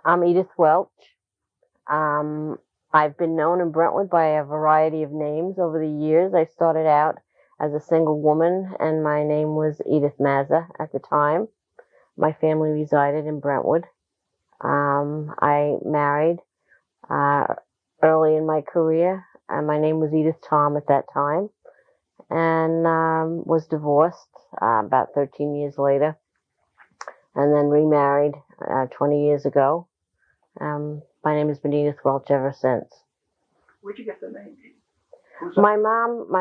I'm Edyth Welch. I've been known in Brentwood by a variety of names over the years. I started out as a single woman, and my name was Edyth Mazza at the time. My family resided in Brentwood. I married early in my career, and my name was Edyth Tom at that time, and was divorced about 13 years later, and then remarried 20 years ago. My name has been Edyth Welch ever since. Where'd you get the name, Edyth? My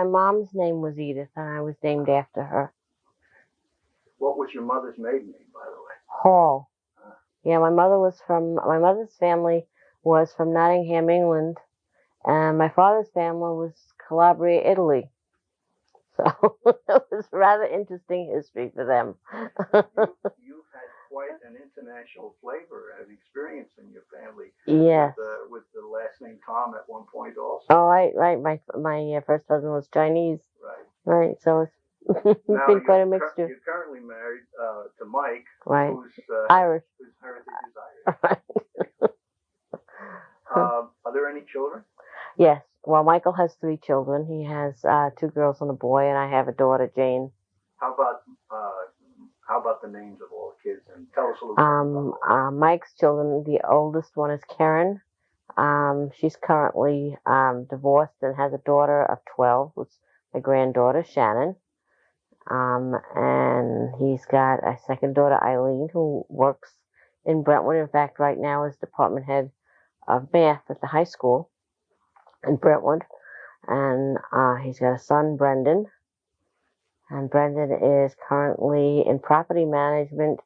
mom's name was Edyth, and I was named after her. What was your mother's maiden name, by the way? Hall. Yeah, my mother's family was from Nottingham, England, and my father's family was Calabria, Italy. So it was rather interesting history for them. You've had quite an international flavor and experience in your family. Yes. With the last name Tom at one point also. Oh, right. My first husband was Chinese. Right. So it's been quite a mixture. You're currently married to Mike, right? Who's Irish. Whose heritage is Irish. Are there any children? Yes. Well, Michael has 3 children. He has 2 girls and a boy, and I have a daughter, Jane. How about the names of all the kids? And tell us a little bit about Mike's children. The oldest one is Karen. She's currently divorced and has a daughter of 12, who's my granddaughter, Shannon. And he's got a second daughter, Eileen, who works in Brentwood. In fact, right now is department head of math at the high school in Brentwood. And he's got a son, Brendan. And Brendan is currently in property management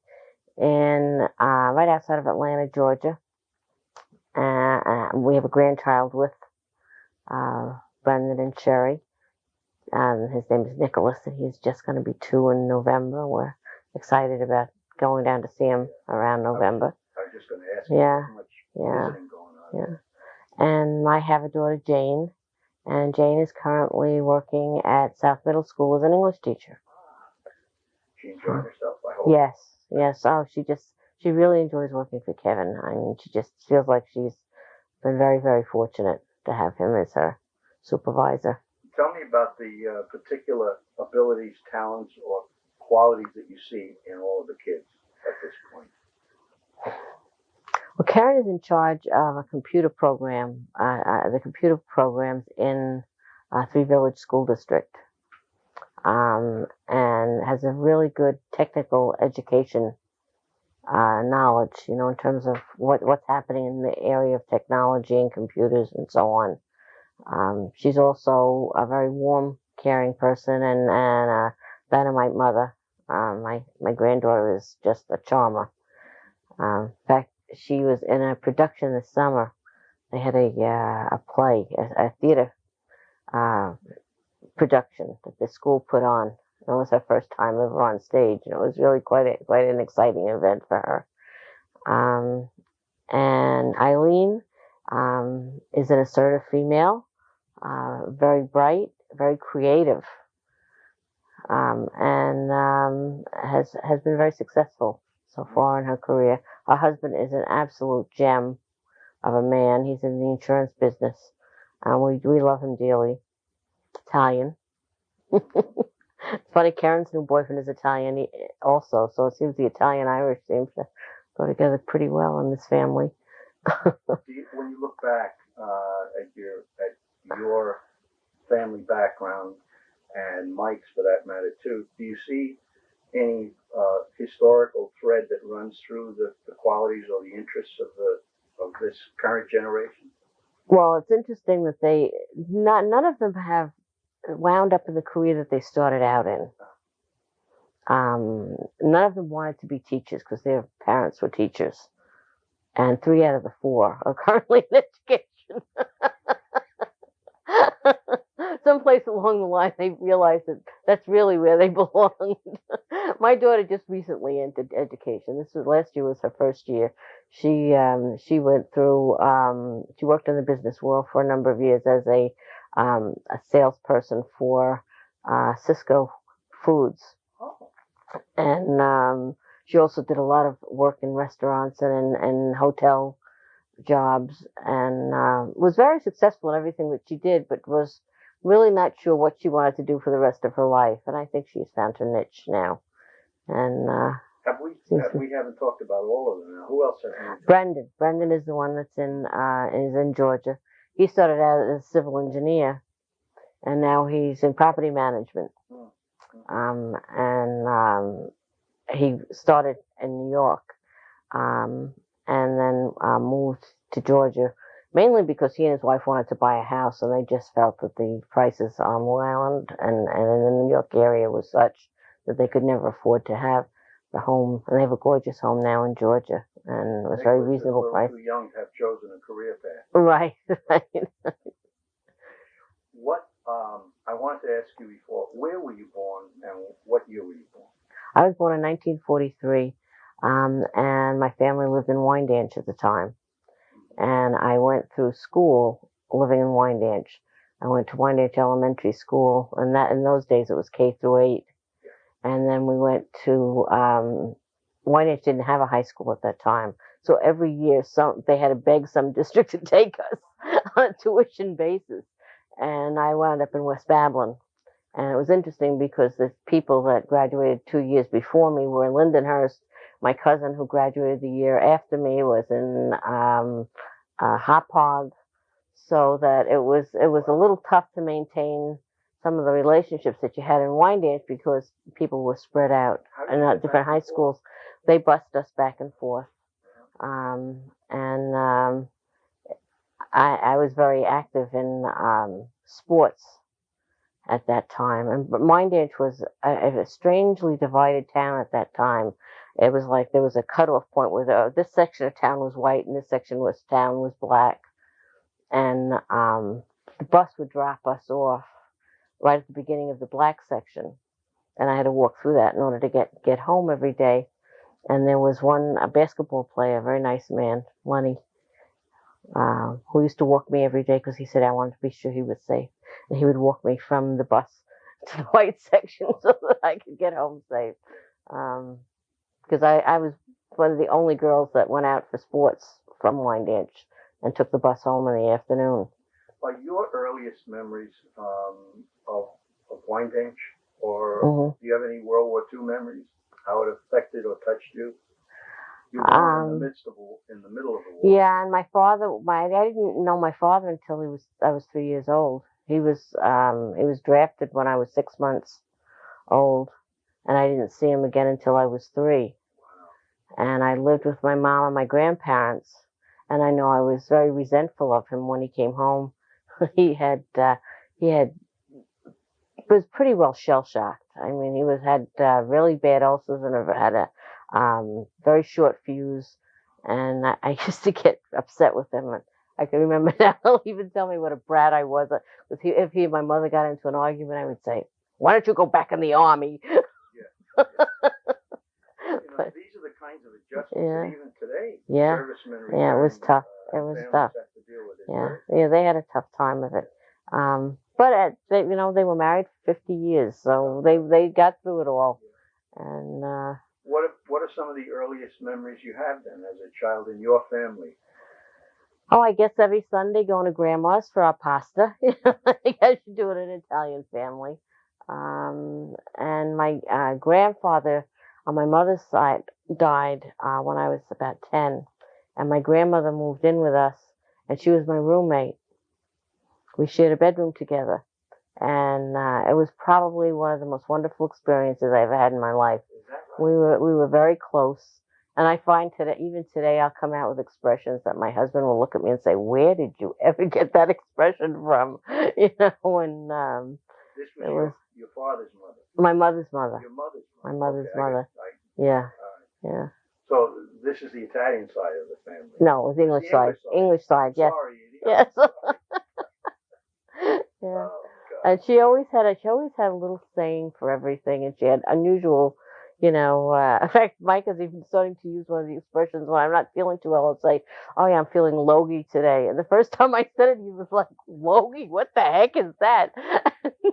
in right outside of Atlanta, Georgia. We have a grandchild with Brendan and Sherry. His name is Nicholas, and he's just going to be 2 in November. We're excited about going down to see him around November. I was just going to ask you how much visiting going on. Yeah. And I have a daughter, Jane, and Jane is currently working at South Middle School as an English teacher. She enjoying herself, I hope. Yes. Oh, she really enjoys working for Kevin. I mean, she just feels like she's been very, very fortunate to have him as her supervisor. Tell me about the particular abilities, talents, or qualities that you see in all of the kids at this point. Well, Karen is in charge of a computer program, the computer programs in Three Village School District, and has a really good technical education knowledge, in terms of what's happening in the area of technology and computers and so on. She's also a very warm, caring person and a dynamite mother. My granddaughter is just a charmer. In fact, she was in a production this summer. They had a play, a theater production that the school put on. It was her first time ever on stage, and it was really quite an exciting event for her. And Eileen is an assertive female, very bright, very creative, and has been very successful so far in her career. Her husband is an absolute gem of a man. He's in the insurance business, and we love him dearly. Italian. It's funny, Karen's new boyfriend is Italian also, so it seems the Italian-Irish seems to go together pretty well in this family. When you look back at your family background, and Mike's for that matter too, do you see any historical thread that runs through the qualities or the interests of this current generation? Well, it's interesting that none of them have wound up in the career that they started out in. None of them wanted to be teachers because their parents were teachers, and 3 out of the 4 are currently in education. Someplace along the line, they realized that that's really where they belonged. My daughter just recently entered education. Last year was her first year. She went through. She worked in the business world for a number of years as a salesperson for Cisco Foods, and She also did a lot of work in restaurants and in hotel jobs, and was very successful in everything that she did, but was really not sure what she wanted to do for the rest of her life. And I think she's found her niche now. And we haven't talked about all of them now. Who else have you? Brendan is the one that's in Georgia. He started out as a civil engineer, and now he's in property management. And he started in New York, and then moved to Georgia, mainly because he and his wife wanted to buy a house, and they just felt that the prices on Long Island and in the New York area was such that they could never afford to have the home. And they have a gorgeous home now in Georgia, and it was very reasonable price. Too young to have chosen a career path. Right. What I wanted to ask you before, where were you born and what year were you born? I was born in 1943, and my family lived in Wyandanch at the time. And I went through school living in Wyandanch. I went to Wyandanch Elementary School, and that in those days it was K through 8. And then we went to Wyandanch didn't have a high school at that time, so every year they had to beg some district to take us on a tuition basis. And I wound up in West Babylon. And it was interesting because the people that graduated 2 years before me were in Lindenhurst. My cousin who graduated the year after me was in Hauppauge. So that it was a little tough to maintain some of the relationships that you had in Wyandanch because people were spread out in different high schools. They bussed us back and forth. I was very active in sports at that time. But Wyandanch was a strangely divided town at that time. It was like there was a cutoff point where this section of town was white and this section of town was black. And the bus would drop us off right at the beginning of the black section. And I had to walk through that in order to get home every day. And there was a basketball player, a very nice man, Lenny, who used to walk me every day because he said I wanted to be sure he was safe. And he would walk me from the bus to the white section so that I could get home safe. Because I was one of the only girls that went out for sports from Wyandanch and took the bus home in the afternoon. Are your earliest memories of Wyandanch, or do you have any World War II memories? How it affected or touched you? You were in the middle of the war. Yeah, and my father, I didn't know my father until I was 3 years old. He was drafted when I was 6 months old, and I didn't see him again until I was 3. Wow. And I lived with my mom and my grandparents, and I know I was very resentful of him when he came home. He was pretty well shell-shocked. I mean, had really bad ulcers and had a very short fuse, and I used to get upset with him. And I can remember now, he'll even tell me what a brat I was. If he and my mother got into an argument, I would say, "Why don't you go back in the army?" Yeah. These are the kinds of adjustments that even today, servicemen. Yeah, it was tough. It was tough. Have to deal with it, yeah, they had a tough time of it. But they were married for 50 years, so they got through it all. And what are some of the earliest memories you have then as a child in your family? Oh, I guess every Sunday going to Grandma's for our pasta. I guess you do it in an Italian family. And my grandfather on my mother's side died when I was about 10, and my grandmother moved in with us, and she was my roommate. We shared a bedroom together, and it was probably one of the most wonderful experiences I ever had in my life. Is that right? We were very close, and I find even today I'll come out with expressions that my husband will look at me and say, "Where did you ever get that expression from?" You know, and this was your father's mother. My mother's mother. Your mother's mother. My mother's mother. Yeah. Yeah. So this is the Italian side of the family. No, it was English side. English side. Yes. Sorry. Yes. Yeah. Oh, and she always had a little saying for everything, and she had unusual, in fact, Mike is even starting to use one of the expressions when I'm not feeling too well. I'll say, "Oh yeah, I'm feeling logy today." And the first time I said it, he was like, "Logy? What the heck is that?"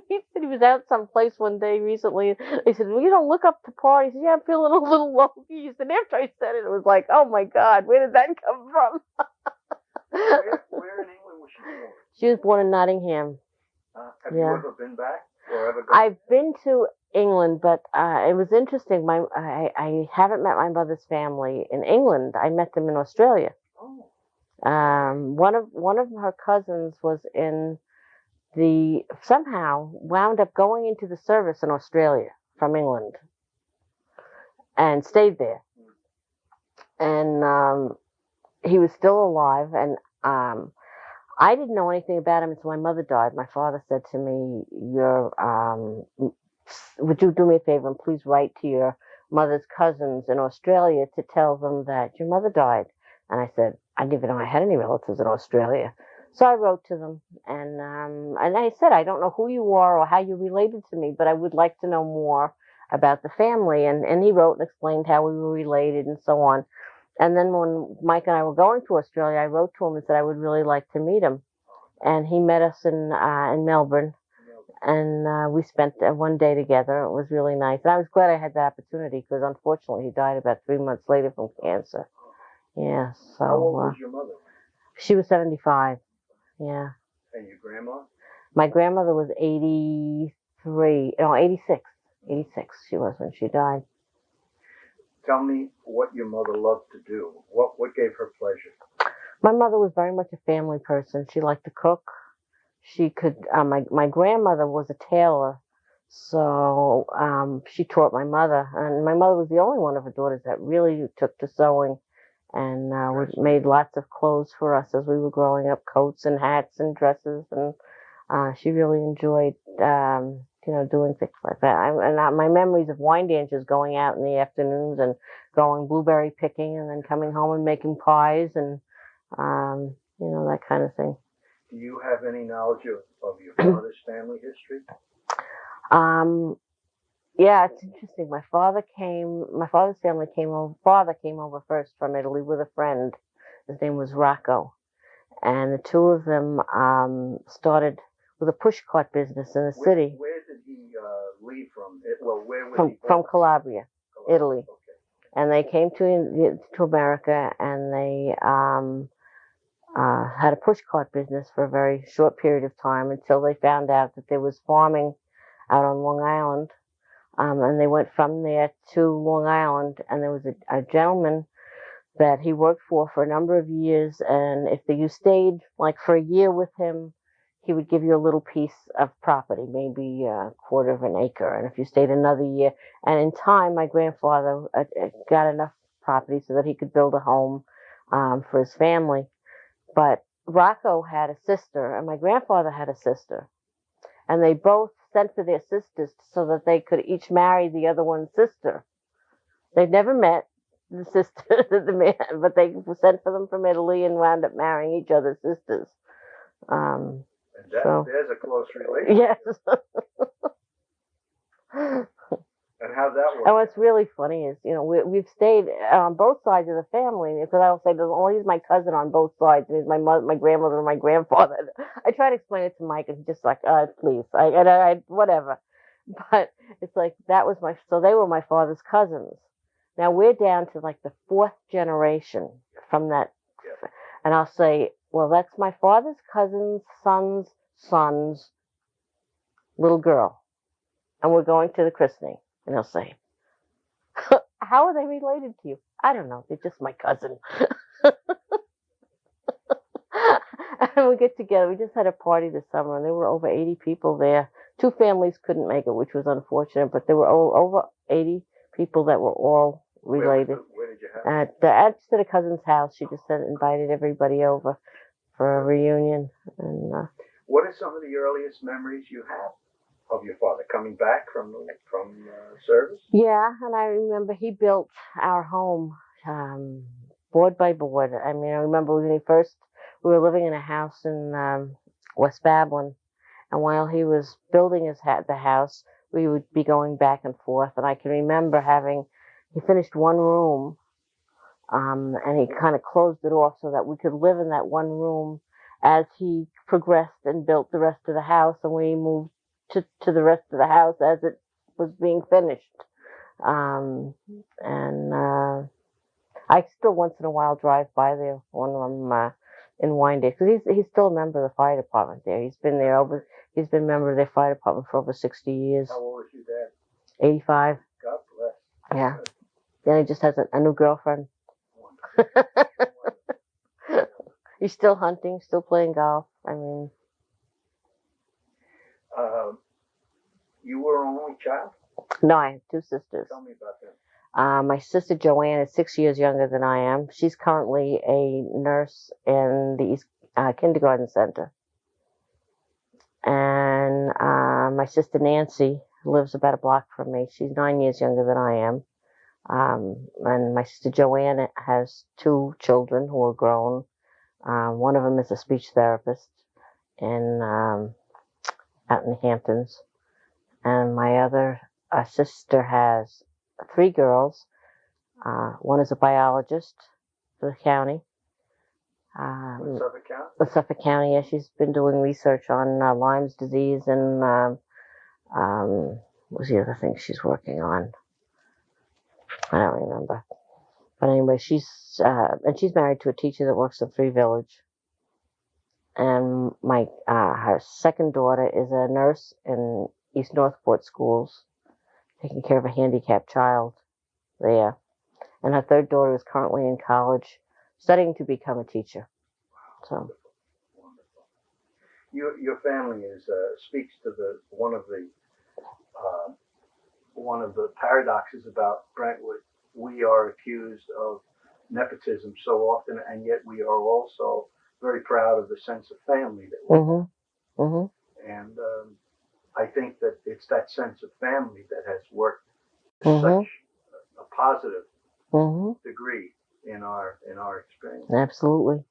He said he was was out someplace one day recently. He said, "Well, you don't look up to par." He said, "Yeah, I'm feeling a little low." He said, after I said it, it was like, "Oh my God, where did that come from?" Where in England was she born? She was born in Nottingham. Have you ever been back or ever gone? I've been to England, but it was interesting. I haven't met my mother's family in England. I met them in Australia. Oh. One of her cousins was in somehow wound up going into the service in Australia from England and stayed there. And he was still alive, and I didn't know anything about him until my mother died. My father said to me, would you do me a favor and please write to your mother's cousins in Australia to tell them that your mother died?" And I said, "I didn't even know I had any relatives in Australia." So I wrote to them, and I said, "I don't know who you are or how you related to me, but I would like to know more about the family." And he wrote and explained how we were related and so on. And then when Mike and I were going to Australia, I wrote to him and said I would really like to meet him. And he met us in Melbourne, and we spent one day together. It was really nice. And I was glad I had the opportunity because unfortunately he died about 3 months later from cancer. Yeah, so. How old was your mother? She was 75. Yeah. And your grandma? My grandmother was 86. 86 she was when she died. Tell me what your mother loved to do. What gave her pleasure? My mother was very much a family person. She liked to cook. She could. My grandmother was a tailor, so she taught my mother. And my mother was the only one of her daughters that really took to sewing, and made lots of clothes for us as we were growing up, coats and hats and dresses. And she really enjoyed, doing things like that. My memories of wine dancers, going out in the afternoons and going blueberry picking, and then coming home and making pies and that kind of thing. Do you have any knowledge of your father's family history? Yeah, it's interesting. My father's family came over. Father came over first from Italy with a friend. His name was Rocco, and the two of them started with a pushcart business in the city. Where did he leave from? Where was he from Calabria, Italy. Okay. And they came to America, and they had a pushcart business for a very short period of time until they found out that there was farming out on Long Island. And they went from there to Long Island, and there was a gentleman that he worked for a number of years. And if you stayed like for a year with him, he would give you a little piece of property, maybe a quarter of an acre. And if you stayed another year, and in time, my grandfather got enough property so that he could build a home for his family. But Rocco had a sister, and my grandfather had a sister, and they both sent for their sisters so that they could each marry the other one's sister. They'd never met the sister, but they sent for them from Italy and wound up marrying each other's sisters. And there's a close relationship. Yes. And how'd that work? And what's really funny is, we've stayed on both sides of the family, because I will say, he's my cousin on both sides, and he's my mother, my grandmother, and my grandfather. I try to explain it to Mike, and he's just like, please, I whatever. But it's like, so they were my father's cousins. Now we're down to like the fourth generation from that. Yeah. And I'll say, well, that's my father's cousin's son's little girl. And we're going to the christening. And they'll say, how are they related to you? I don't know. They're just my cousin. And we get together. We just had a party this summer, and there were over 80 people there. 2 families couldn't make it, which was unfortunate, but there were over 80 people that were all related. Where did you have it? At a cousin's house. She just invited everybody over for a reunion. And what are some of the earliest memories you have of your father coming back from service? Yeah, and I remember he built our home board by board. I mean, I remember when we were living in a house in West Babylon, and while he was building the house, we would be going back and forth. And I can remember he finished one room, and he kind of closed it off so that we could live in that one room as he progressed and built the rest of the house, and we moved to the rest of the house as it was being finished. And I still once in a while drive by there when I'm in Wyandotte, because he's still a member of the fire department there. He's been a member of their fire department for over 60 years. How old is your dad? 85. God bless. Yeah. Then he just has a new girlfriend. He's still hunting, still playing golf. I mean, you were an only child? no, I have two sisters. Tell me about them. My sister Joanne is 6 years younger than I am. She's currently a nurse in the East Kindergarten Center. And my sister Nancy lives about a block from me. She's 9 years younger than I am. And my sister Joanne has two children who are grown. One of them is a speech therapist out in the Hamptons. And my other sister has three girls. One is a biologist for the county. Suffolk County? Suffolk County, yeah. She's been doing research on Lyme's disease and what was the other thing she's working on? I don't remember. But anyway, she's married to a teacher that works in Three Village. And her second daughter is a nurse in East Northport Schools, taking care of a handicapped child there. And her third daughter is currently in college, studying to become a teacher. So, wonderful. Your family speaks to one of the paradoxes about Brentwood. We are accused of nepotism so often, and yet we are also very proud of the sense of family that we have. And I think that it's that sense of family that has worked to such a positive degree in our experience. Absolutely.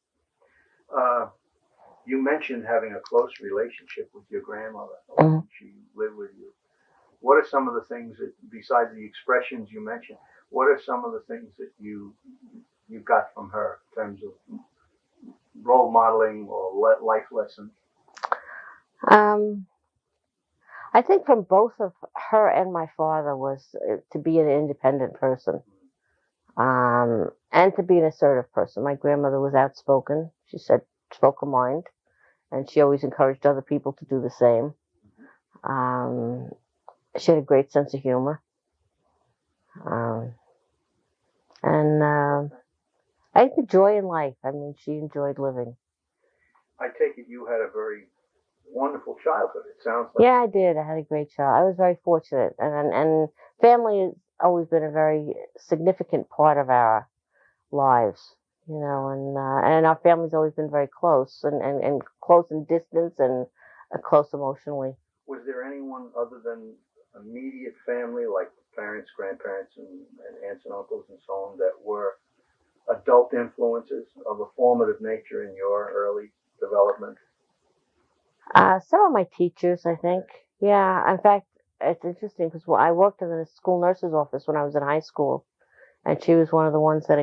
You mentioned having a close relationship with your grandmother. She lived with you. What are some of the things that, besides the expressions you mentioned, what are some of the things that you got from her in terms of role modeling or life lessons? I think from both of her and my father was to be an independent person, and to be an assertive person. My grandmother was outspoken. She spoke her mind, and she always encouraged other people to do the same. She had a great sense of humor. And I think the joy in life. I mean, she enjoyed living. I take it you had a very wonderful childhood. It sounds like. Yeah, I did. I had a great child. I was very fortunate, and family has always been a very significant part of our lives. You know, and our family's always been very close and close in distance and close emotionally. Was there anyone other than immediate family, like parents, grandparents, and aunts and uncles and so on, that were adult influences of a formative nature in your early development? Some of my teachers, I think. Yeah, in fact, it's interesting because I worked in the school nurse's office when I was in high school, and she was one of the ones that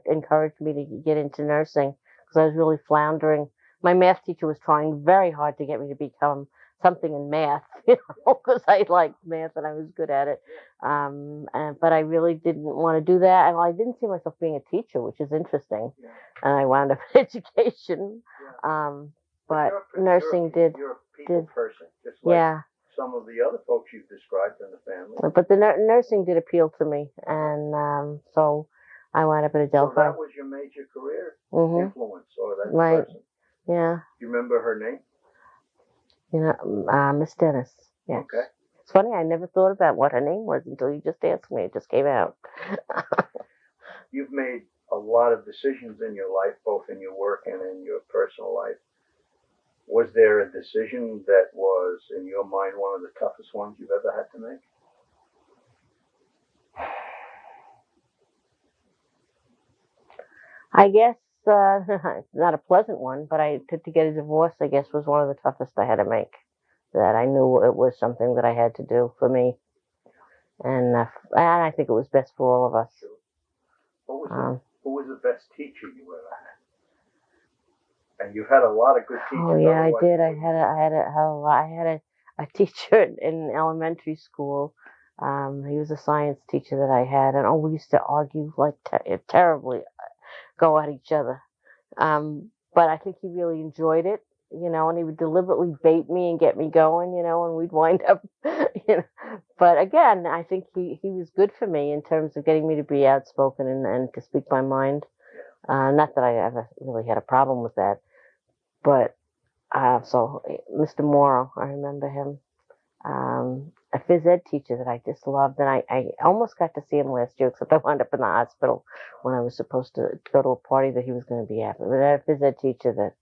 encouraged me to get into nursing because I was really floundering. My math teacher was trying very hard to get me to become something in math, because I liked math and I was good at it. But I really didn't want to do that. And I didn't see myself being a teacher, which is interesting. Yeah. And I wound up in education. Yeah. But nursing did. You're a people person, just like some of the other folks you've described in the family. But the nursing did appeal to me, and so I wound up at Adelphi. So that was your major career influence, or that person. Yeah. Do you remember her name? You know, Miss Dennis. Yes. Okay. It's funny, I never thought about what her name was until you just asked me. It just came out. You've made a lot of decisions in your life, both in your work and in your personal life. Was there a decision that was, in your mind, one of the toughest ones you've ever had to make? I guess not a pleasant one, but to get a divorce, I guess, was one of the toughest I had to make. That I knew it was something that I had to do for me, and I think it was best for all of us. Sure. Who was the best teacher you ever had? And you've had a lot of good teachers. Oh yeah, I did. I had a teacher in elementary school. He was a science teacher that I had, and we used to argue like terribly, go at each other. But I think he really enjoyed it, and he would deliberately bait me and get me going, and we'd wind up, you know. But again, I think he was good for me in terms of getting me to be outspoken and to speak my mind. Not that I ever really had a problem with that, but so Mr. Morrow, I remember him. A phys ed teacher that I just loved, and I almost got to see him last year, except I wound up in the hospital when I was supposed to go to a party that he was going to be at. But a phys ed teacher that,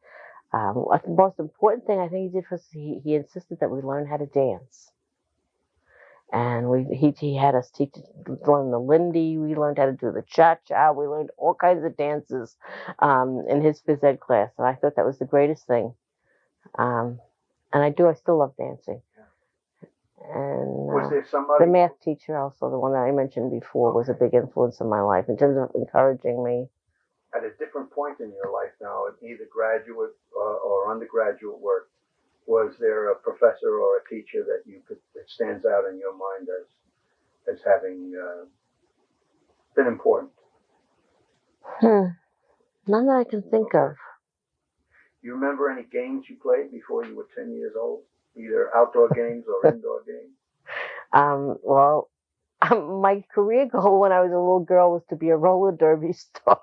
the most important thing I think he did was he insisted that we learn how to dance. And he had us learn the Lindy, we learned how to do the cha-cha, we learned all kinds of dances in his phys ed class, and I thought that was the greatest thing. And I still love dancing. And was there somebody? The math teacher, also the one that I mentioned before, was a big influence in my life in terms of encouraging me. At a different point in your life now, in either graduate or undergraduate work, was there a professor or a teacher that that stands out in your mind as having been important? None that I can think of. You remember any games you played before you were 10 years old? Either outdoor games or indoor games? Well, my career goal when I was a little girl was to be a roller derby star.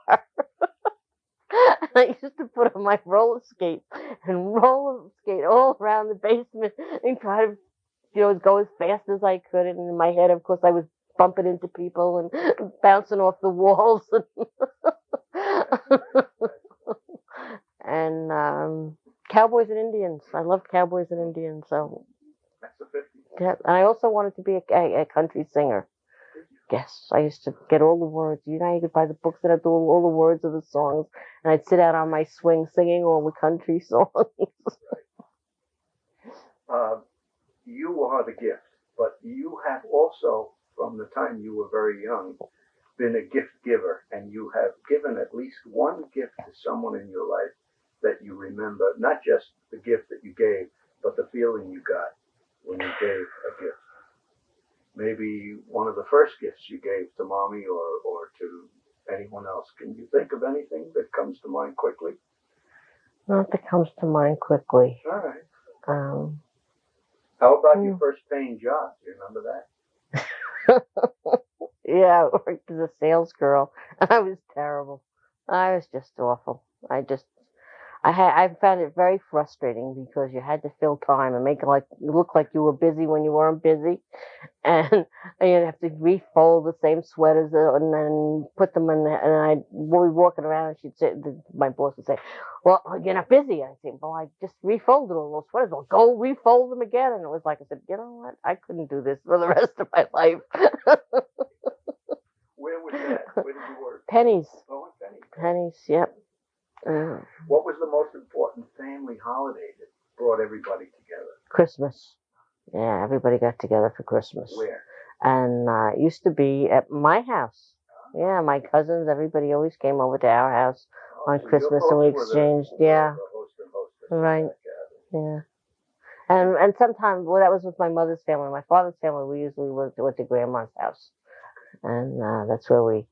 And I used to put on my roller skates and roller skate all around the basement and try to, go as fast as I could. And in my head, of course, I was bumping into people and bouncing off the walls. And cowboys and Indians. I loved cowboys and Indians. So that's the 50s. Yeah, and I also wanted to be a country singer. Yes, I used to get all the words. You could buy the books that had all the words of the songs, and I'd sit out on my swing singing all the country songs. You are the gift, but you have also, from the time you were very young, been a gift giver, and you have given at least one gift to someone in your life that you remember, not just the gift that you gave, but the feeling you got when you gave a gift. Maybe one of the first gifts you gave to mommy or to anyone else. Can you think of anything that comes to mind quickly? Not that comes to mind quickly. All right. How about your first paying job? Do you remember that? Yeah, I worked as a sales girl. I was terrible. I was just awful. I found it very frustrating because you had to fill time and make it look like you were busy when you weren't busy, and you'd have to refold the same sweaters and then put them in there. And we'd be walking around, and she'd say, my boss would say, "Well, you're not busy." I said, "Well, I just refolded all those sweaters." "Well, go refold them again." And it was like I said, "You know what? I couldn't do this for the rest of my life." Where was that? Where did you work? Pennies. Oh, Pennies. Pennies. Yep. What was the most important family holiday that brought everybody together? Christmas. Yeah, everybody got together for Christmas. Where? And it used to be at my house. Yeah, my cousins, everybody always came over to our house on Christmas, and we exchanged. The host and hostess. Right. Yeah. And sometimes, well, that was with my mother's family. My father's family, we usually went to grandma's house, and that's where we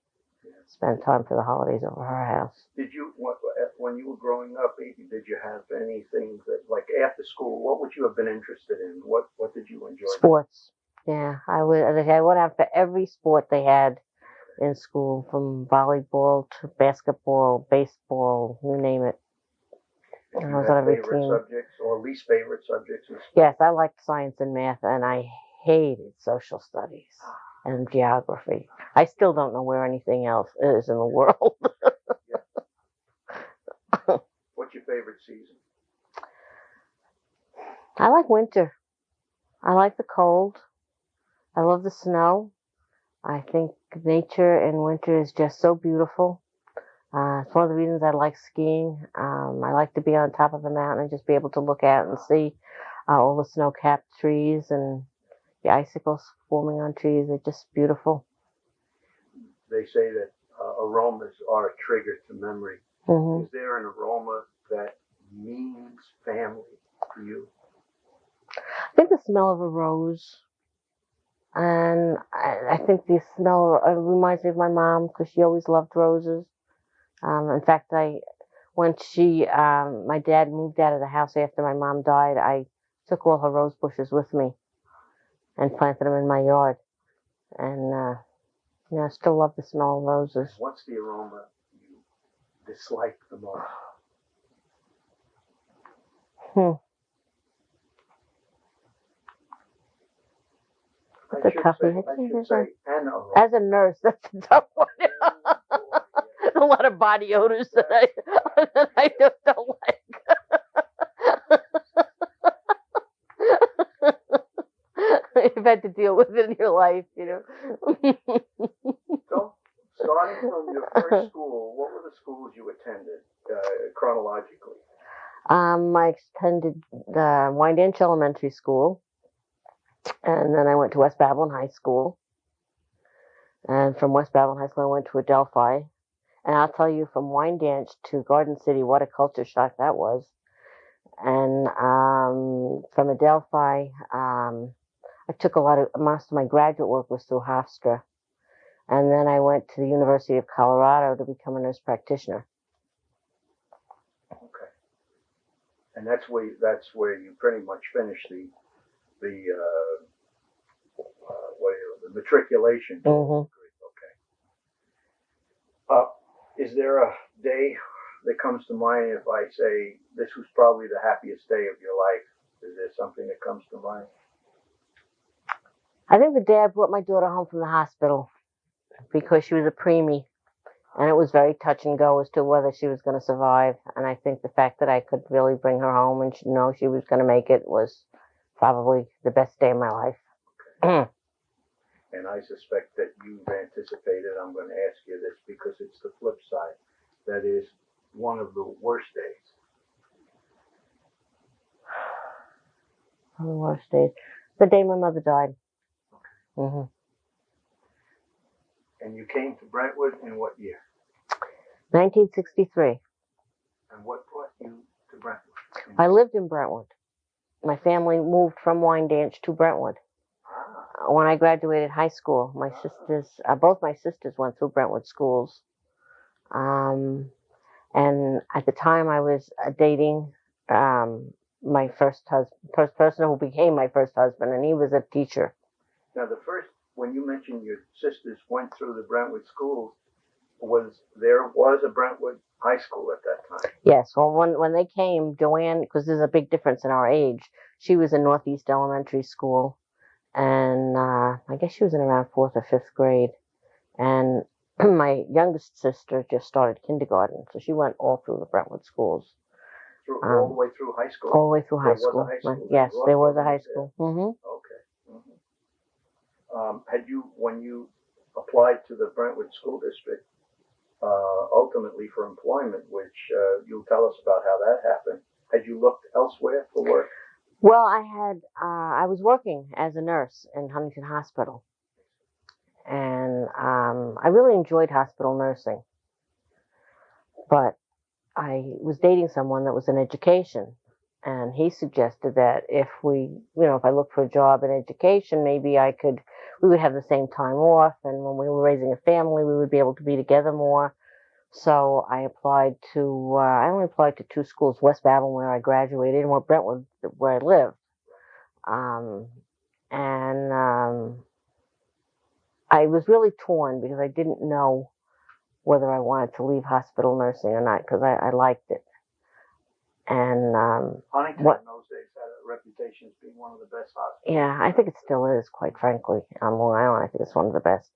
spent time for the holidays over her house. Did you, when you were growing up, Edyth, did you have anything that, like after school, what would you have been interested in? What did you enjoy? Sports. Yeah, I went out for every sport they had in school, from volleyball to basketball, baseball, you name it. Did you have favorite subjects or least favorite subjects? Yes, I liked science and math, and I hated social studies and geography. I still don't know where anything else is in the world. What's your favorite season? I like winter. I like the cold. I love the snow. I think nature in winter is just so beautiful. It's one of the reasons I like skiing. I like to be on top of a mountain and just be able to look out and see all the snow-capped trees and the icicles forming on trees. They're just beautiful. They say that aromas are a trigger to memory. Mm-hmm. Is there an aroma that means family to you? think the smell of a rose. And I think the smell reminds me of my mom because she always loved roses. In fact, when my dad moved out of the house after my mom died, I took all her rose bushes with me and planted them in my yard. And, I still love the smell of roses. What's the aroma you dislike the most? That's a toughie. I should say an aroma. As a nurse, that's a tough one. A lot of body odors that I just don't like. You've had to deal with it in your life, So, starting from your first school, what were the schools you attended chronologically? I attended the Wyandanch Elementary School, and then I went to West Babylon High School. And from West Babylon High School, I went to Adelphi. And I'll tell you, from Wyandanch to Garden City, what a culture shock that was. And from Adelphi, I took most of my graduate work was through Hofstra. And then I went to the University of Colorado to become a nurse practitioner. Okay. And that's where you pretty much finished the matriculation. Mm-hmm. Okay. Is there a day that comes to mind if I say this was probably the happiest day of your life? Is there something that comes to mind? I think the day I brought my daughter home from the hospital because she was a preemie, and it was very touch and go as to whether she was going to survive. And I think the fact that I could really bring her home and know she was going to make it was probably the best day of my life. Okay. And I suspect that you've anticipated I'm going to ask you this because it's the flip side. That is one of the worst days. One of the worst days. The day my mother died. Okay. Mm-hmm. And you came to Brentwood in what year? 1963. And what brought you to Brentwood? I lived in Brentwood. My family moved from Wyandanch to Brentwood. When I graduated high school, both my sisters went through Brentwood Schools. And at the time I was dating my first person who became my first husband, and he was a teacher. Now, when you mentioned your sisters went through the Brentwood Schools, there was a Brentwood High School at that time? Yes. Well, when they came, Joanne, because there's a big difference in our age, she was in Northeast Elementary School. And I guess she was in around 4th or 5th grade. And my youngest sister just started kindergarten, so she went all through the Brentwood Schools. All the way through high school? All the way through high school. Was a high school. Yes, there was a high school. Mm-hmm. Okay. Mm-hmm. When you applied to the Brentwood School District, ultimately for employment, which you'll tell us about how that happened, had you looked elsewhere for work? Well, I was working as a nurse in Huntington Hospital, and I really enjoyed hospital nursing, but I was dating someone that was in education, and he suggested that if I looked for a job in education, maybe we would have the same time off, and when we were raising a family, we would be able to be together more. So I only applied to 2 schools, West Babylon, where I graduated, and Brentwood, where I lived. I was really torn because I didn't know whether I wanted to leave hospital nursing or not because I liked it. And Huntington in those days had a reputation as being one of the best hospitals. Yeah, I think it still is, quite frankly. On Long Island, I think it's one of the best.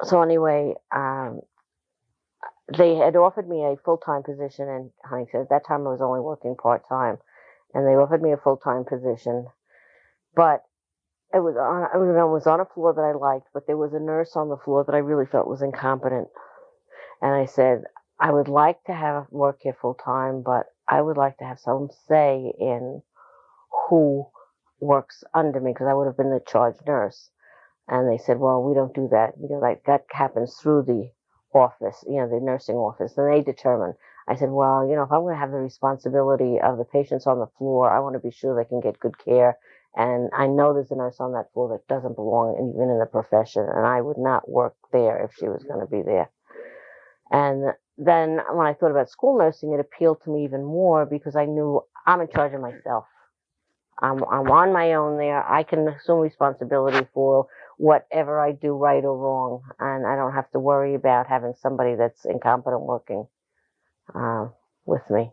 So anyway, they had offered me a full-time position in Huntington. At that time, I was only working part-time. And they offered me a full-time position. But it was on a floor that I liked, but there was a nurse on the floor that I really felt was incompetent. And I said, I would like to work here full-time, but I would like to have some say in who works under me, because I would have been the charge nurse. And they said, well, we don't do that. That happens through the office, the nursing office, and they determine. I said, well, if I'm going to have the responsibility of the patients on the floor, I want to be sure they can get good care. And I know there's a nurse on that floor that doesn't belong even in the profession, and I would not work there if she was going to be there. And then when I thought about school nursing, it appealed to me even more because I knew I'm in charge of myself. I'm on my own there. I can assume responsibility for whatever I do, right or wrong, and I don't have to worry about having somebody that's incompetent working with me.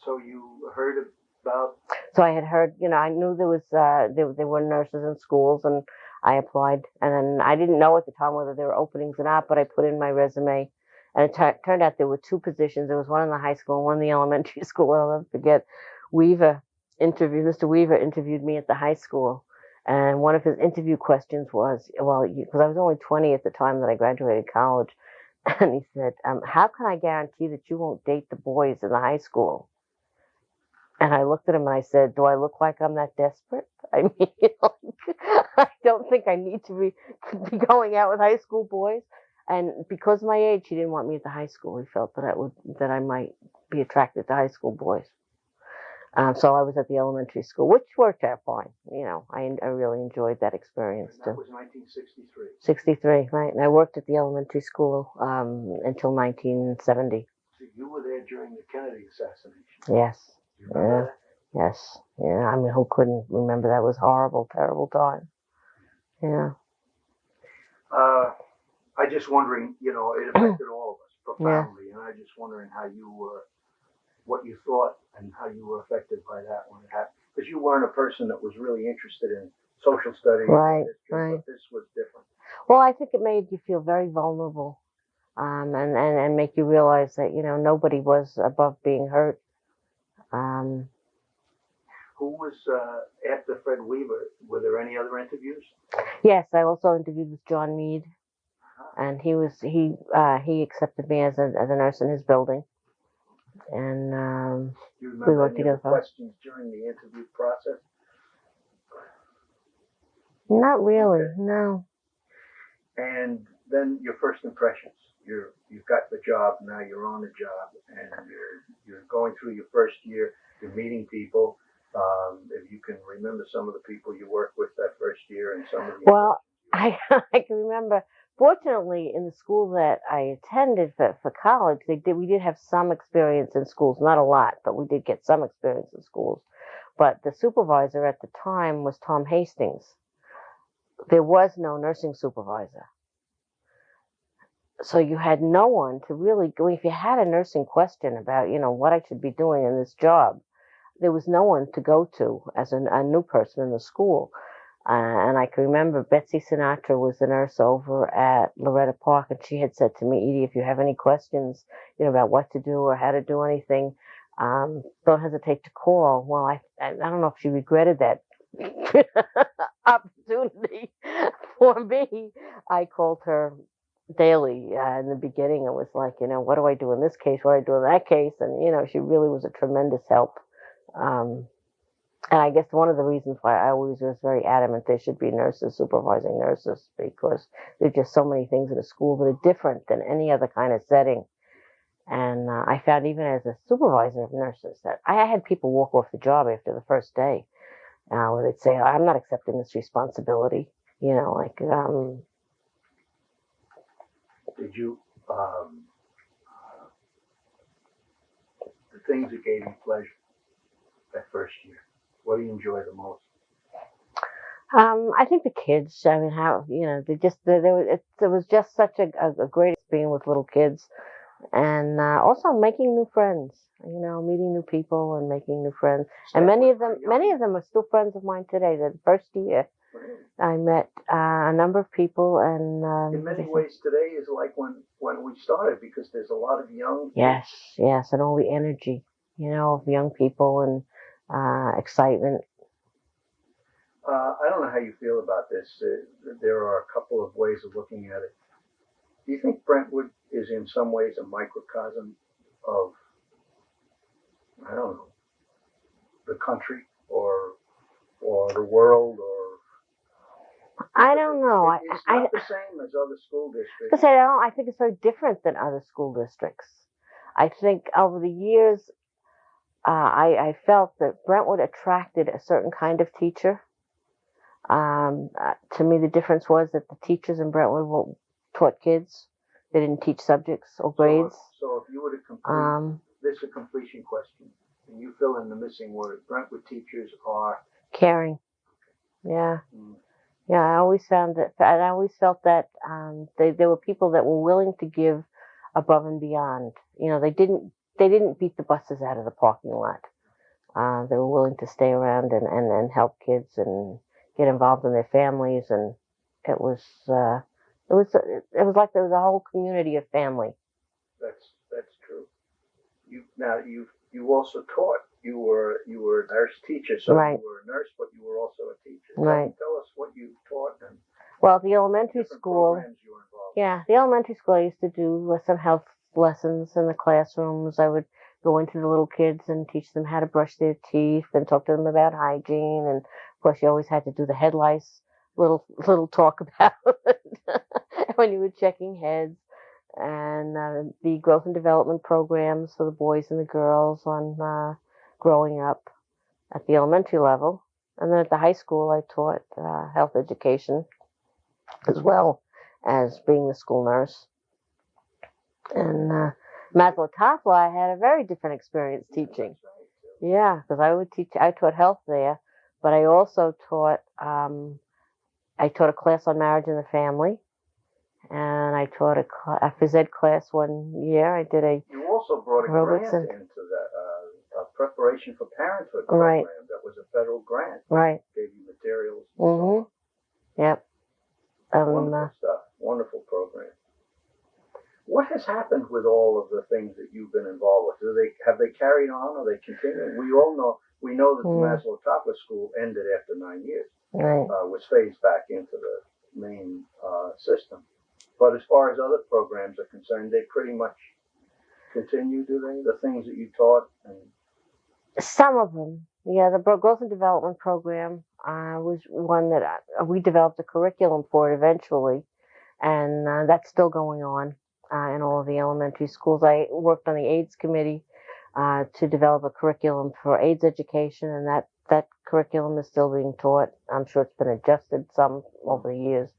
So you heard about? So I had heard, I knew there was there were nurses in schools, and I applied. And then I didn't know at the time whether there were openings or not, but I put in my resume, and it turned out there were two positions. There was one in the high school and one in the elementary school. I'll never forget. Mr. Weaver interviewed me at the high school, and one of his interview questions was, well, because I was only 20 at the time that I graduated college, and he said, how can I guarantee that you won't date the boys in the high school? And I looked at him and I said, do I look like I'm that desperate? I mean, I don't think I need to be going out with high school boys. And because of my age, he didn't want me at the high school. He felt that I might be attracted to high school boys. So I was at the elementary school, which worked out fine. I really enjoyed that experience And too. that was 1963. 63, right? And I worked at the elementary school until 1970. So you were there during the Kennedy assassination. Yes. You remember that? Yes. Yeah. I mean, who couldn't remember that? Was horrible, terrible time. Yeah. I just wondering, it affected all of us profoundly, and I just wondering how you were, what you thought, and how you were affected by that when it happened. Because you weren't a person that was really interested in social studies, Right, history, right. but this was different. Well, I think it made you feel very vulnerable, and make you realize that nobody was above being hurt. Who was after Fred Weaver? Were there any other interviews? Yes, I also interviewed with John Mead, and he accepted me as a nurse in his building, and Do you we remember worked any of the together. questions during the interview process? Not really, Okay. no. And then your first impressions. You've got the job, now you're on the job, and you're going through your first year. You're meeting people. If you can remember some of the people you worked with that first year, and some of the Well, I can remember. Fortunately, in the school that I attended for college, we did have some experience in schools, not a lot, but we did get some experience in schools. But the supervisor at the time was Tom Hastings. There was no nursing supervisor. So you had no one to really go. If you had a nursing question about, what I should be doing in this job, there was no one to go to as a new person in the school. And I can remember Betsy Sinatra was the nurse over at Loretta Park, and she had said to me, Edie, if you have any questions, about what to do or how to do anything, don't hesitate to call. Well, I don't know if she regretted that opportunity for me. I called her daily in the beginning. It was like, what do I do in this case? What do I do in that case? And, she really was a tremendous help. And I guess one of the reasons why I always was very adamant there should be nurses supervising nurses, because there's just so many things in a school that are different than any other kind of setting. And I found even as a supervisor of nurses that I had people walk off the job after the first day where they'd say, I'm not accepting this responsibility. Did you, the things that gave you pleasure that first year? What do you enjoy the most? I think the kids. I mean, how there was just such a great experience with little kids, and also making new friends. Meeting new people and making new friends. And many of them are still friends of mine today. The first year, I met a number of people, and in many ways, today is like when we started, because there's a lot of young. Yes, and all the energy, of young people and excitement. I don't know how you feel about this. There are a couple of ways of looking at it. Do you think Brentwood is in some ways a microcosm of, I don't know, the country or the world, or I don't know. it's not the same as other school districts. Because I think it's very different than other school districts. I think over the years, I felt that Brentwood attracted a certain kind of teacher. To me, the difference was that the teachers in Brentwood taught kids. They didn't teach subjects or grades. So if you were to complete, this is a completion question, and you fill in the missing word. Brentwood teachers are caring. Yeah. mm, Yeah, I always found that, and I always felt that there were people that were willing to give above and beyond. They didn't beat the buses out of the parking lot. They were willing to stay around and help kids and get involved in their families, and it was it was like there was a whole community of family. that's true. You also taught. You were a nurse teacher, so Right. you were a nurse, but you were also a teacher. Right. Tell us what you taught and Well, the elementary different school. programs you were involved Yeah, the elementary school I used to do some health lessons in the classrooms. I would go into the little kids and teach them how to brush their teeth and talk to them about hygiene. And of course, you always had to do the head lice little talk about it when you were checking heads. And the growth and development programs for the boys and the girls on growing up at the elementary level. And then at the high school, I taught health education as well as being the school nurse. And Mazatopla, I had a very different experience teaching. Yeah, because I taught health there, but I also I taught a class on marriage and the family, and I taught a phys ed class one year. I did a. You also brought a grant into the preparation for parenthood program. Right. That was a federal grant. Right. Gave you materials. Mm-hmm. Yep. Wonderful stuff. Wonderful program. What has happened with all of the things that you've been involved with? Have they carried on or they continue? We know that the Mazatopla school ended after 9 years. Right. Was phased back into the main system. But as far as other programs are concerned, they pretty much continue, do they? The things that you taught? Some of them. Yeah, the growth and development program was one that we developed a curriculum for it eventually, and that's still going on in all of the elementary schools. I worked on the AIDS committee to develop a curriculum for AIDS education, and that curriculum is still being taught. I'm sure it's been adjusted some over the years,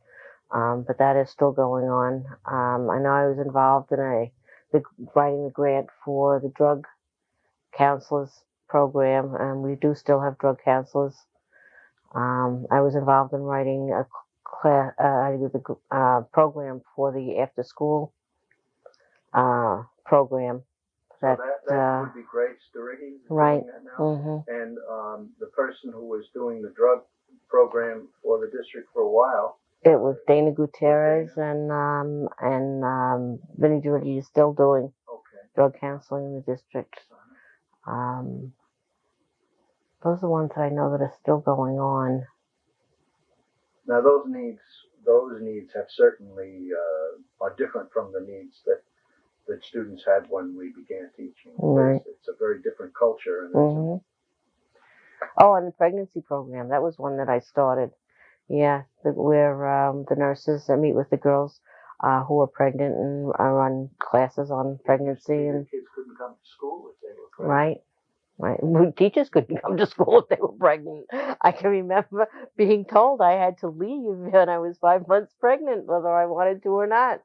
but that is still going on. I know I was involved in writing the grant for the drug counselors program, and we do still have drug counselors. I was involved in writing a program for the after school program. That would be Grace Duriggi right. doing that now. Mm-hmm. And the person who was doing the drug program for the district for a while. It was Dana Gutierrez, and Vinnie Duriggi is still doing drug counseling in the district. Those are the ones that I know that are still going on. Now those needs have certainly are different from the needs that students had when we began teaching. Right. It's a very different culture. And mm-hmm. Oh, and the pregnancy program, that was one that I started. Yeah, where the nurses meet with the girls who are pregnant and run classes on pregnancy. And kids couldn't come to school if they were pregnant. Right. Teachers couldn't come to school if they were pregnant. I can remember being told I had to leave when I was 5 months pregnant, whether I wanted to or not.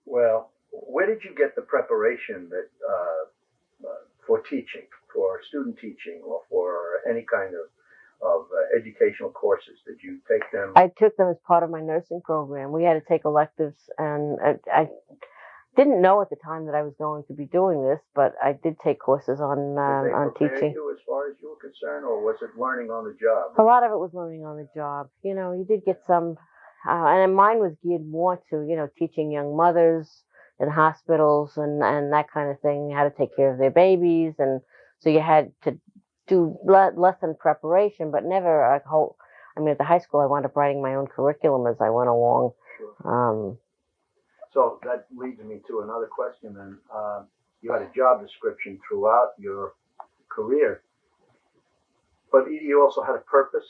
Well, where did you get the preparation that for teaching, for student teaching, or for any kind of educational courses? Did you take them? I took them as part of my nursing program. We had to take electives, and I didn't know at the time that I was going to be doing this, but I did take courses on teaching. You as far as you were concerned, or was it learning on the job? A lot of it was learning on the job. You did get some, and mine was geared more to, teaching young mothers in hospitals and that kind of thing, how to take care of their babies. And so you had to do lesson preparation, but never a whole, at the high school, I wound up writing my own curriculum as I went along. Sure. So that leads me to another question then. You had a job description throughout your career, but you also had a purpose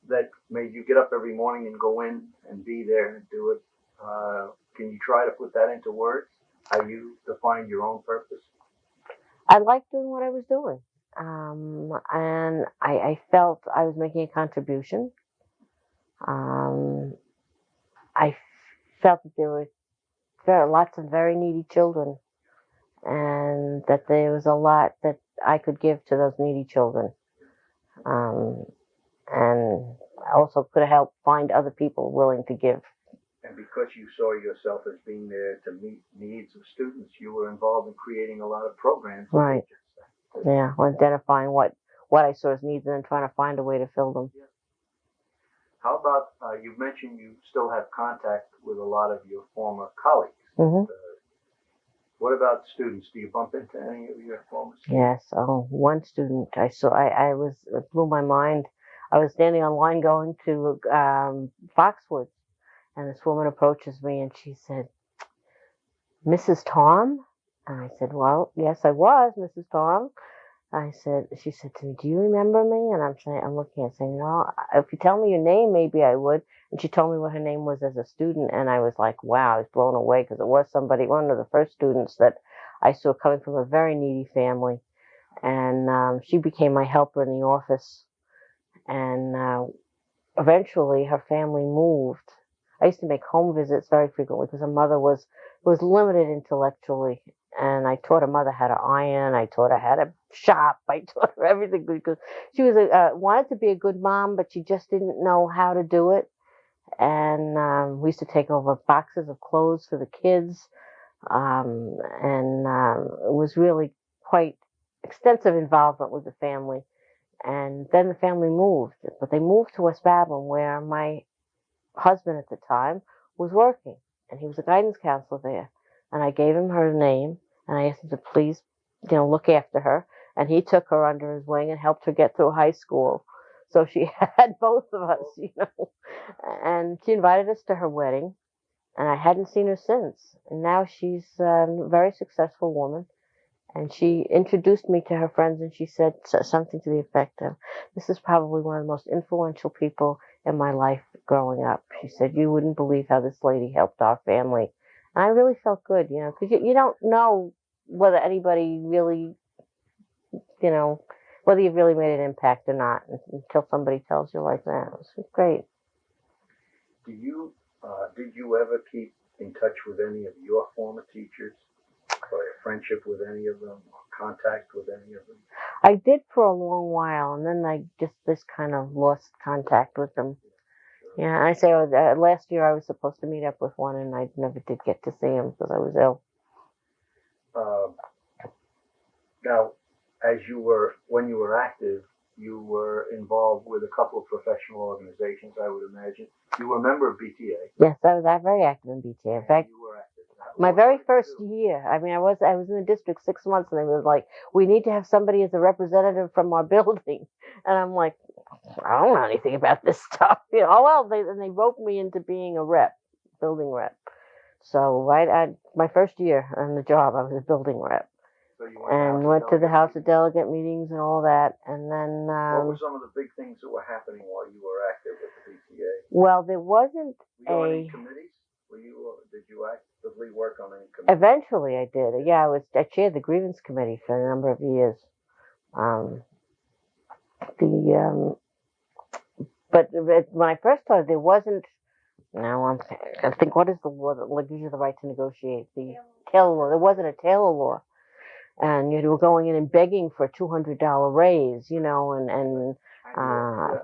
that made you get up every morning and go in and be there and do it. Can you try to put that into words? how you defined your own purpose? I liked doing what I was doing. And I felt I was making a contribution. Um, I felt that there were lots of very needy children, and that there was a lot that I could give to those needy children. Um, and I also could have helped find other people willing to give. And because you saw yourself as being there to meet needs of students, you were involved in creating a lot of programs. Right. Yeah, identifying what I saw as needs and then trying to find a way to fill them. Yeah. How about, you mentioned you still have contact with a lot of your former colleagues. Mm-hmm. What about students? Do you bump into any of your former students? Yes. Oh, one student I saw, it blew my mind. I was standing on line going to Foxwoods, and this woman approaches me and she said, "Mrs. Tom?" And I said, "Well, yes, I was Mrs. Tom." She said to me, "Do you remember me?" And I'm looking at saying, "Well, if you tell me your name, maybe I would." And she told me what her name was as a student. And I was like, wow, I was blown away because it was one of the first students that I saw coming from a very needy family. And she became my helper in the office. And eventually her family moved. I used to make home visits very frequently because her mother was limited intellectually, and I taught her mother how to iron. I taught her how to shop. I taught her everything because she was wanted to be a good mom, but she just didn't know how to do it. And we used to take over boxes of clothes for the kids, and it was really quite extensive involvement with the family. And then the family moved, but they moved to West Babylon, where my husband at the time was working, and he was a guidance counselor there. And I gave him her name, and I asked him to please, look after her. And he took her under his wing and helped her get through high school. So she had both of us. And she invited us to her wedding, and I hadn't seen her since. And now she's a very successful woman. And she introduced me to her friends, and she said something to the effect of, "This is probably one of the most influential people in my life growing up." She said, "You wouldn't believe how this lady helped our family." And I really felt good, because you don't know whether anybody really, whether you've really made an impact or not until somebody tells you like that. It was great. Did you ever keep in touch with any of your former teachers? Or a friendship with any of them, or contact with any of them? I did for a long while, and then I just kind of lost contact with them. Yeah, I say last year I was supposed to meet up with one, and I never did get to see him because I was ill. Now, when you were active, you were involved with a couple of professional organizations, I would imagine. You were a member of BTA. Yes, I was very active in BTA. In fact, you were active. my very first year, I was in the district 6 months, and they was like, "We need to have somebody as a representative from our building." And I'm like, "I don't know anything about this stuff." Oh well, they roped me into being a building rep. So my first year on the job, I was a building rep. So you went to the House of Delegate meetings and all that. And then what were some of the big things that were happening while you were active with the BTA? Well, there wasn't Were you on any committees? Did you actively work on any committees? Eventually, I did. Yeah, I chaired the grievance committee for a number of years. But when I first started, there wasn't. Now I think, what is the law that gives you the right to negotiate? The Taylor law. There wasn't a Taylor law, and you were going in and begging for a $200 raise,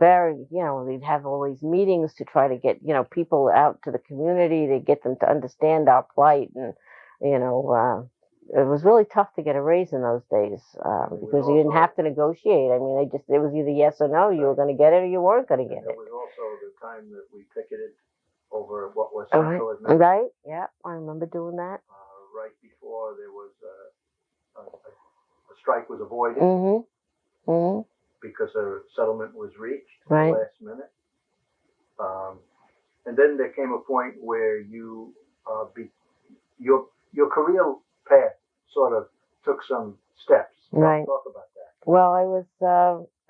very, we'd have all these meetings to try to get, people out to the community to get them to understand our plight. And, it was really tough to get a raise in those days because you didn't have to negotiate. I mean, it was either yes or no. You were going to get it or you weren't going to get it. There was also the time that we picketed over what was central administration. Right, yeah, I remember doing that. Right before there was a strike was avoided. Because a settlement was reached at the last minute. And then there came a point where your career path sort of took some steps. Talk about that. Well, I was,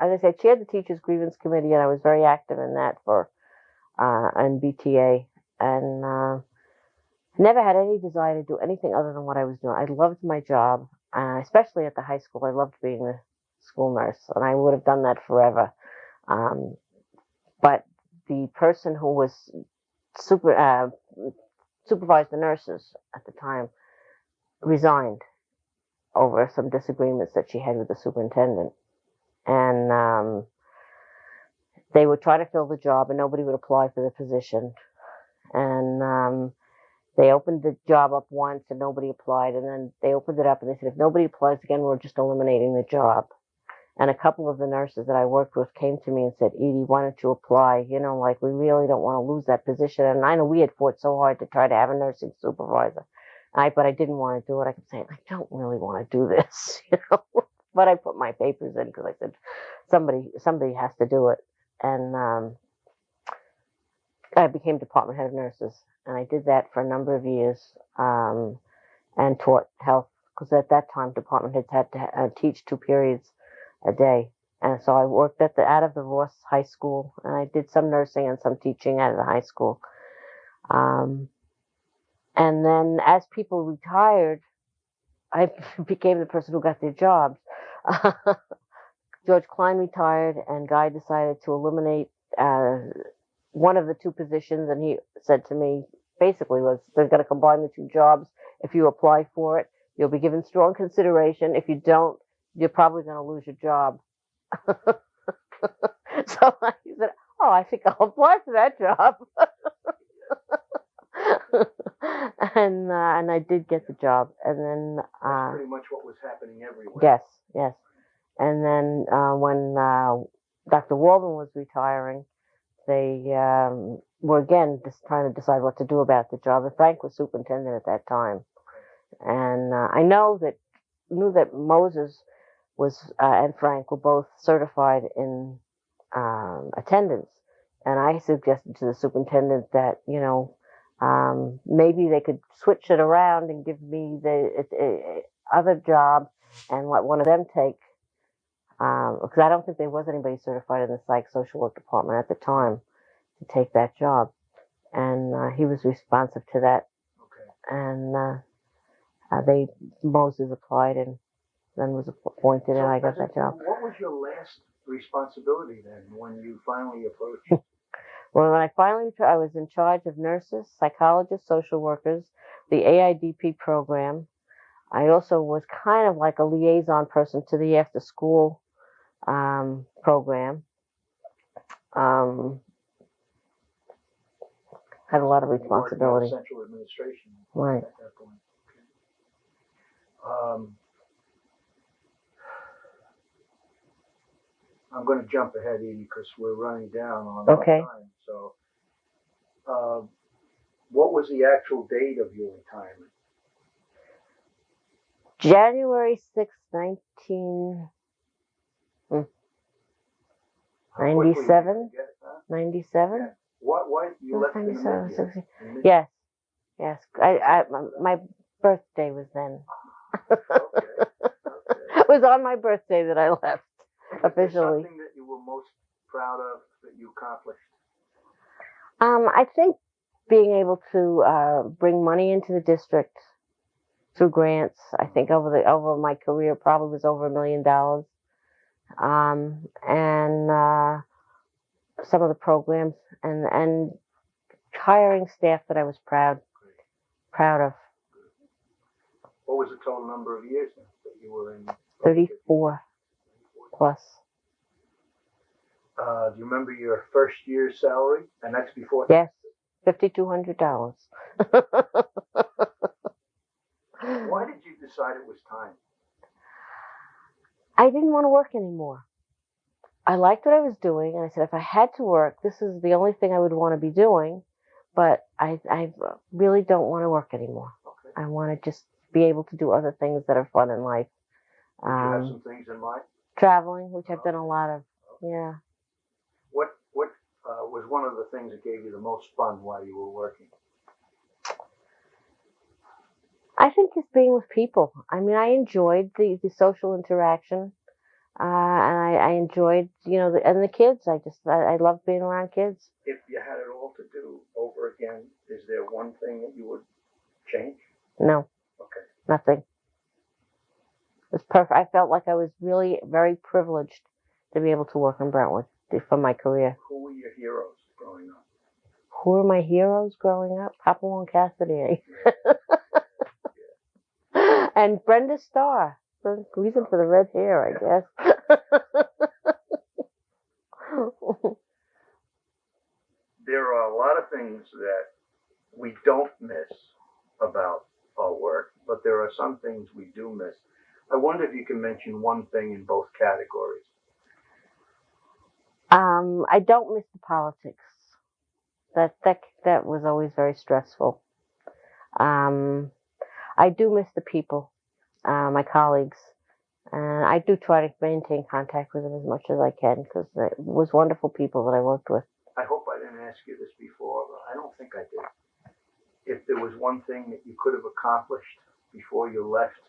as I said, chaired the Teachers Grievance Committee, and I was very active in that in BTA. And Never had any desire to do anything other than what I was doing. I loved my job, especially at the high school. I loved being a school nurse, and I would have done that forever. Um, but the person who was supervised the nurses at the time resigned over some disagreements that she had with the superintendent, and they would try to fill the job, and nobody would apply for the position. And they opened the job up once and nobody applied, and then they opened it up and they said, if nobody applies again, we're just eliminating the job. And a couple of the nurses that I worked with came to me and said, Edie, why don't you apply? You know, like, we really don't want to lose that position. And I know we had fought so hard to try to have a nursing supervisor. But I didn't want to do it. I kept saying, I don't really want to do this, you know. But I put my papers in because I said, somebody has to do it. And I became department head of nurses. And I did that for a number of years, and taught health, because at that time department heads had to teach 2 periods a day. And so I worked out of the R.O.B.S High School, and I did some nursing and some teaching out of the high school. And then as people retired, I became the person who got their jobs. George Klein retired, and Guy decided to eliminate one of the 2 positions, and he said to me, basically, they're going to combine the 2 jobs. If you apply for it, you'll be given strong consideration. If you don't, you're probably going to lose your job. So he said, oh, I think I'll apply for that job. And I did get the job. And then that's pretty much what was happening everywhere. Yes. And then when Dr. Walden was retiring, they were again just trying to decide what to do about the job. And Frank was superintendent at that time. And I knew that Moses was and Frank were both certified in attendance. And I suggested to the superintendent that, you know, maybe they could switch it around and give me the other job and let one of them take, because I don't think there was anybody certified in the psych social work department at the time to take that job. And he was responsive to that. Okay. And Moses applied and then was appointed, and I got that job. What was your last responsibility then when you finally approached? Well, when I was in charge of nurses, psychologists, social workers, the AIDP program. I also was kind of like a liaison person to the after school program. Had a lot of responsibility. Central administration. Right. At that point. Okay. I'm going to jump ahead, Edie, because we're running down on our time. So, what was the actual date of your retirement? January 6th, 1997. 97. Yeah. What you left in the mid-years? Yes. My birthday was then. Okay. It was on my birthday that I left officially. Something that you were most proud of that you accomplished? I think being able to bring money into the district through grants. I think over my career probably was over $1 million. And some of the programs and hiring staff that I was proud of. What was the total number of years that you were in? 34 plus. Do you remember your first year's salary? And that's before? Yes, $5,200. Why did you decide it was time? I didn't want to work anymore. I liked what I was doing, and I said, if I had to work, this is the only thing I would want to be doing, but I really don't want to work anymore. Okay. I want to just be able to do other things that are fun in life. Did you have some things in mind? Traveling, which I've done a lot of, yeah. What was one of the things that gave you the most fun while you were working? I think just being with people. I mean, I enjoyed the social interaction. And I enjoyed, and the kids. I love being around kids. If you had it all to do over again, is there one thing that you would change? No, Okay. nothing. It was perfect. I felt like I was really very privileged to be able to work in Brentwood for my career. Who were your heroes growing up? Who were my heroes growing up? Papa and Cassidy. And Brenda Starr. The reason for the red hair, I guess. There are a lot of things that we don't miss about our work, but there are some things we do miss. I wonder if you can mention one thing in both categories. I don't miss the politics. That was always very stressful. I do miss the people, my colleagues, and I do try to maintain contact with them as much as I can because it was wonderful people that I worked with. I hope I didn't ask you this before, but I don't think I did. If there was one thing that you could have accomplished before you left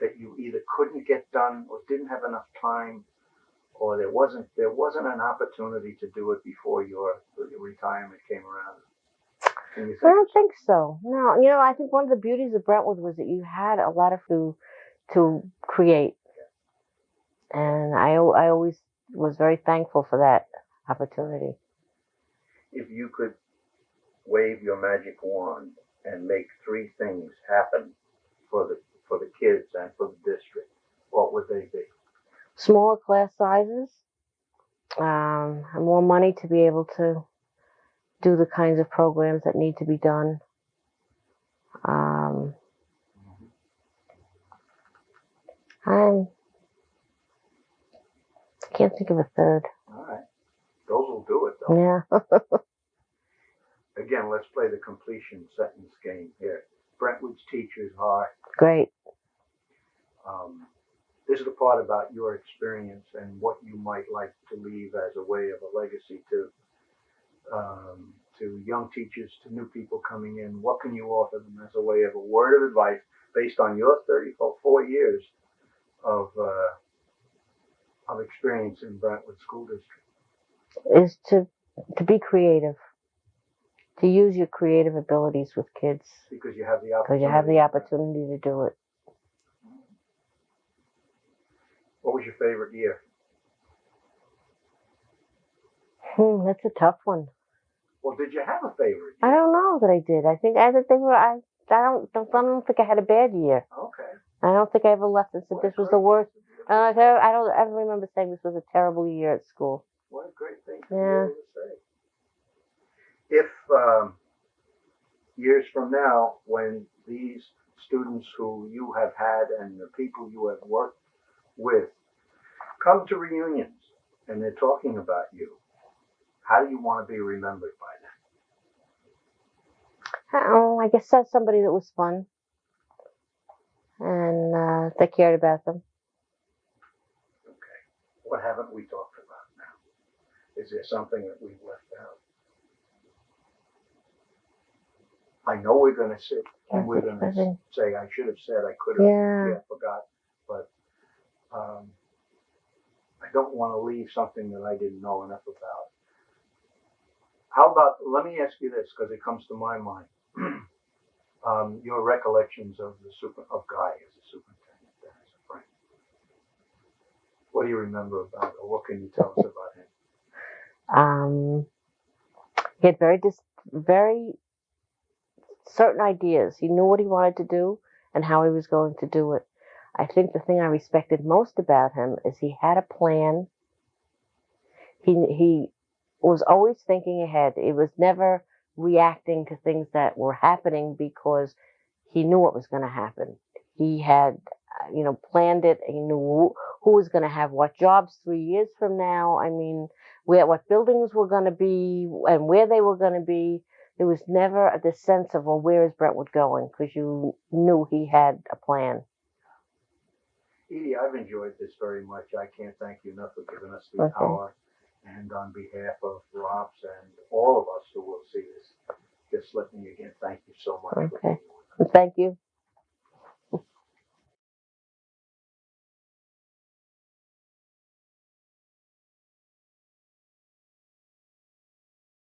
that you either couldn't get done or didn't have enough time, or there wasn't an opportunity to do it before your retirement came around. Can you I think? don't think so. No, I think one of the beauties of Brentwood was that you had a lot of to create, and I always was very thankful for that opportunity. If you could wave your magic wand and make three things happen for the kids and for the district, what would they be? Smaller class sizes, and more money to be able to do the kinds of programs that need to be done. I can't think of a third. All right. Those will do it, though. Yeah. Again, let's play the completion sentence game here. Brentwood's teachers are. Great. This is the part about your experience and what you might like to leave as a way of a legacy to young teachers, to new people coming in. What can you offer them as a way of a word of advice based on your 34 years of experience in Brentwood School District? Is to be creative, to use your creative abilities with kids. Because you have the opportunity to do it. What was your favorite year? That's a tough one. Well, did you have a favorite year? I don't know that I did. I think they were. I don't think I had a bad year. Okay. I don't think I ever left and said this was the worst. I don't ever remember saying this was a terrible year at school. What a great thing to be able to say. If years from now, when these students who you have had and the people you have worked with come to reunions and they're talking about you, how do you want to be remembered by them? I guess that's somebody that was fun and that cared about them. Okay. What haven't we talked about now? Is there something that we've left out? I know we're going to sit and we're going to say, I should have said, I could have, I forgot, but I don't want to leave something that I didn't know enough about. How about, let me ask you this, because it comes to my mind. Your recollections of Guy as a superintendent and as a friend. What do you remember about, or what can you tell us about him? He had very certain ideas. He knew what he wanted to do and how he was going to do it. I think the thing I respected most about him is he had a plan. He was always thinking ahead. It was never reacting to things that were happening because he knew what was going to happen. He had, planned it. He knew who was going to have what jobs 3 years from now. I mean, what buildings were going to be and where they were going to be. There was never this sense of, well, where is Brentwood going? Because you knew he had a plan. Edie, I've enjoyed this very much. I can't thank you enough for giving us the hour. And on behalf of R.O.B.S and all of us who will see this, just let me again thank you so much. Okay. Thank you.